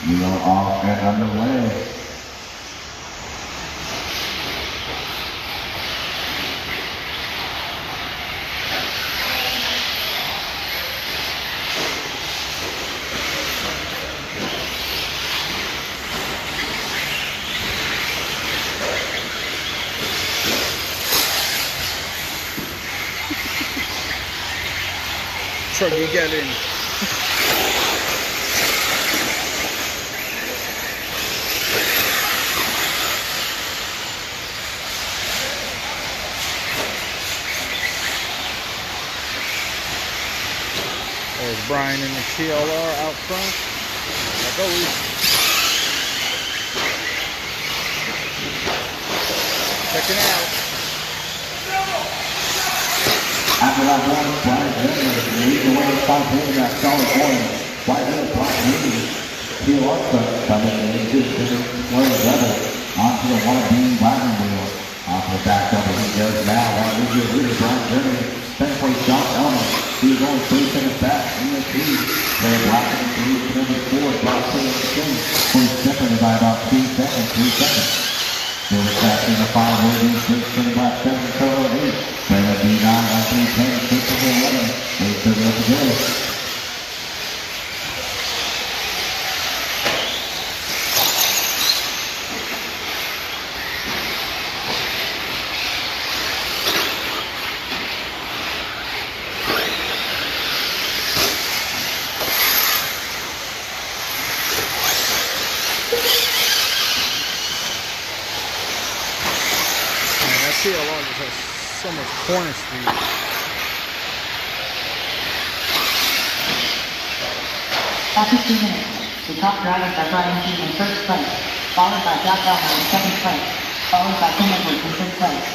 We are off and underway. Truggy, get in. There's Brian in the TLR out front. Like always. Checking out. After that run, Brian Jr. leads the way to top in that solid corner. Right there, Brian Jr. TLR truck coming into the square level onto the one beam wagon wheel. Onto the back double he goes now. Right into the leader, Brian Jr. Second place, John Elman. He's only 3 seconds back in the lead. They're black in the lead, number 4, Brock Taylor in the team. He's separated by about 3 seconds. They were passing the 5 holding 6 to the black 7, total 8. Brandon B9 on 310, 6 to 11. 8 to go. TLR just has so much corner speed. After 2 minutes, the top drivers are Brian G in first place, followed by Jack Elman in second place, followed by Tim Edwards in third place.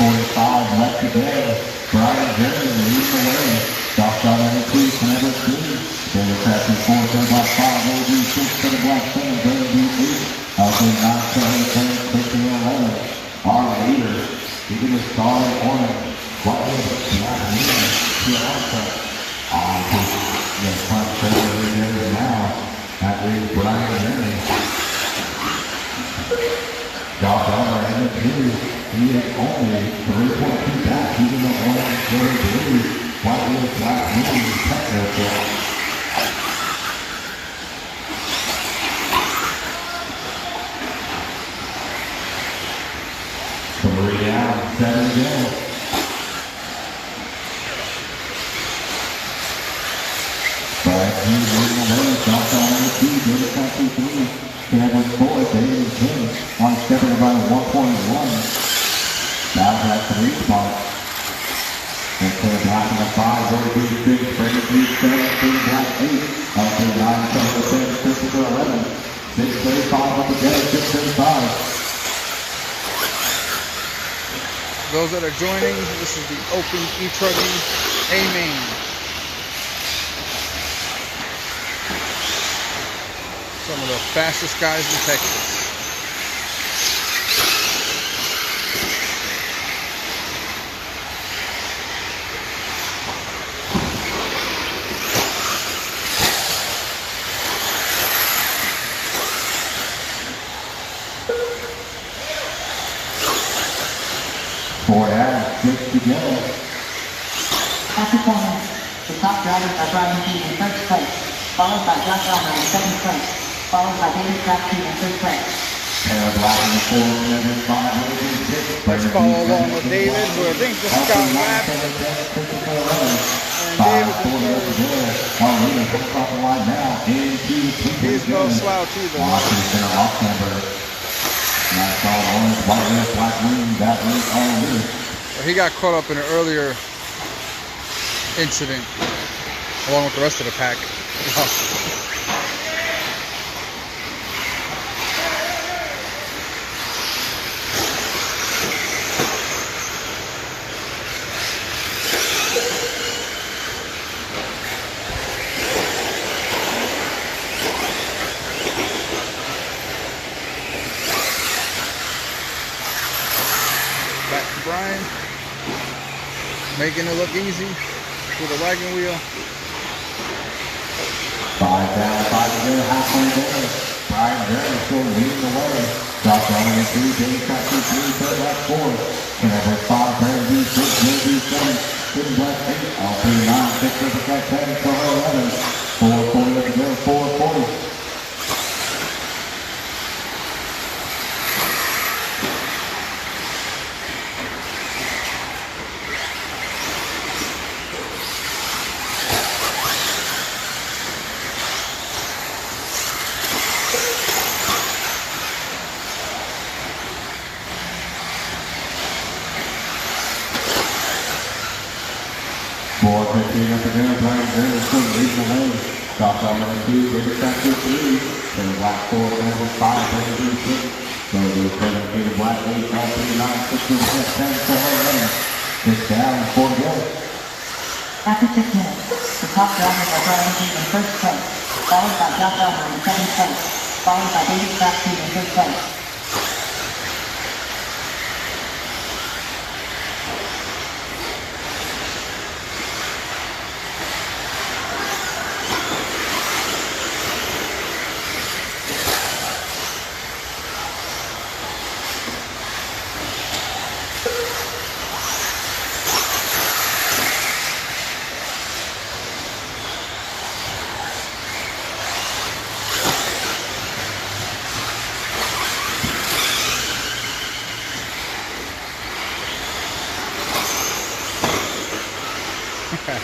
3:45 left to go. Brian Jr. leads the way. Josh Elman in 2, Tim Edwards 3. Taylor passing 4 to the black 5, OG 6 to the black 7, Brandon B 8. Also 9 to 8, 6 to 11. Our leader, keeping the star in orange. What is it? Black leader, TLR truck. On to the front trailer there now. That leads Brian Jr. Josh Elman in the 2. He is only 3.2 back. He's in the orange, very blue. What is Black leader, technical. Down, 7 to go. Brian Jr. leading the way. Josh Elman in 2, David Country 3. Tim Edwards 4, David in 10. On stepping about 1.1. Now at 3 spot. And to the black in the 5, Roy B 6, Brandon B 7, black 8. Up to the 9, 7, 6 to 11. 6:35 up again, 6:35. Those that are joining, this is the open eTruggy A-Main. Some of the fastest guys in Texas. To go. After 4 minutes, the top drivers are Brian G in first place, followed by Josh Elman in second place, followed by David Country in third place. Taylor Black in the 4, and 5, and 6. Let's follow along with David, who I think just got lapped. And David he's no slouch either. He got caught up in an earlier incident along with the rest of the pack. Back to Brian, making it look easy. with a wagon wheel. 5 down, 5 to go, halfway there. Brian Jerry still leading the way. Drops on in 3, James Factory 3, third lap 4. Canada 5, Perry B 6, J B 7, Hidden Black 8, L3 9, 6 with the cut 10, so 11. 440 to go, 440. Up the ground, Brian Jerry still leading the way. Drops on number 2, David Factory 3. Then Black 4, level 5, Perry B 6. So the Canada Black 8, L3 9, 6 with the cut 10, so 11. 6 down, 4 to go. After 6 minutes, the top drivers are Brian G in first place, followed by Josh Elmer in second place, followed by David Factory in third place. Okay.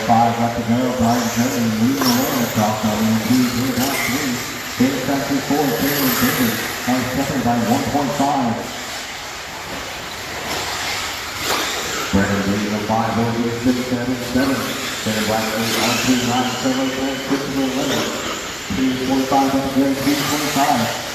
5 left to go. Brian Jerry leading the way across our lane 2, here back 3. David Factory 4, Taylor David has second by 1.5. Brandon leading the 5 over 6, 7, 7. Then Black 8, on 2, 9, 7, 6, 11. 2.45 left to go, 2.25.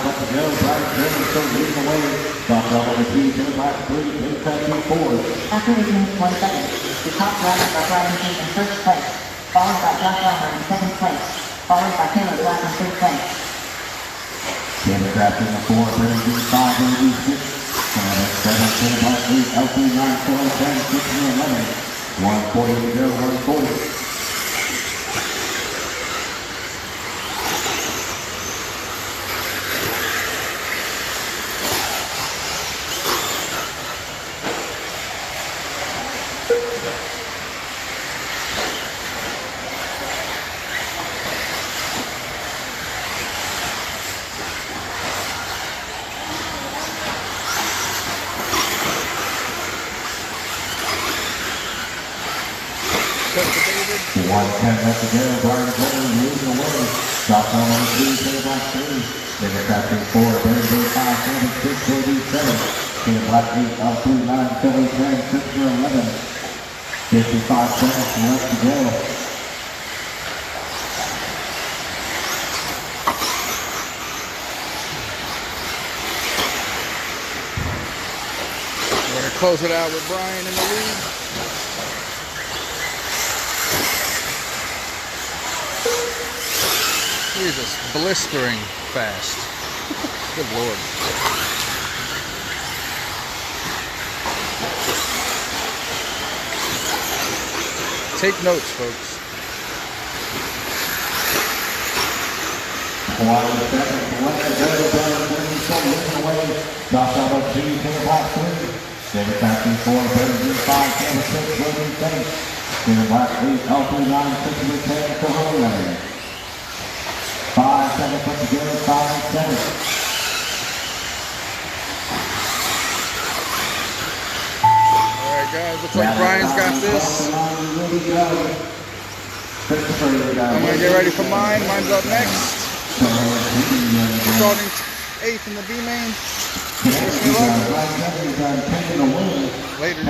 Left to go. Brian Jerry still leading the way. Drops off on the 2, Taylor Black 3, David Factory 4. After 8 minutes, 1 second, the top drivers are Brian G in first place, followed by Josh Elmer in second place, followed by Taylor Black in third place. David Factory in the 4, Perry B 5, Perry B 6. Canada 7, Taylor Black 8, L3 9, 7, 10, 6, and 11. 140 to go, 140. Cut to David. 110 left to go. Brian Jerry leading the way. Drops on number 3, Taylor Black 3. David Factory 4, Perry B 5, 7, 6, J B 7. Taylor Black 8, L3 9, 7, 10, 6, 11. 55 seconds left to go. We're going to close it out with Brian in the lead. He's just blistering fast. Good Lord. Take notes, folks. 1 second left to go. Brian Jerry still leading the way. Drops out of 2, Taylor Black 3. David Factory 4, Perry B 5, Taylor 6, J B 7. Taylor Black 8, L3 9, 6 with 10, so 11. 5 seconds left to go. 5 seconds. All right. guys, looks like Brian's got this. I'm going to get ready for mine. Mine's up next. Starting 8th in the B main. Wish me luck. Later.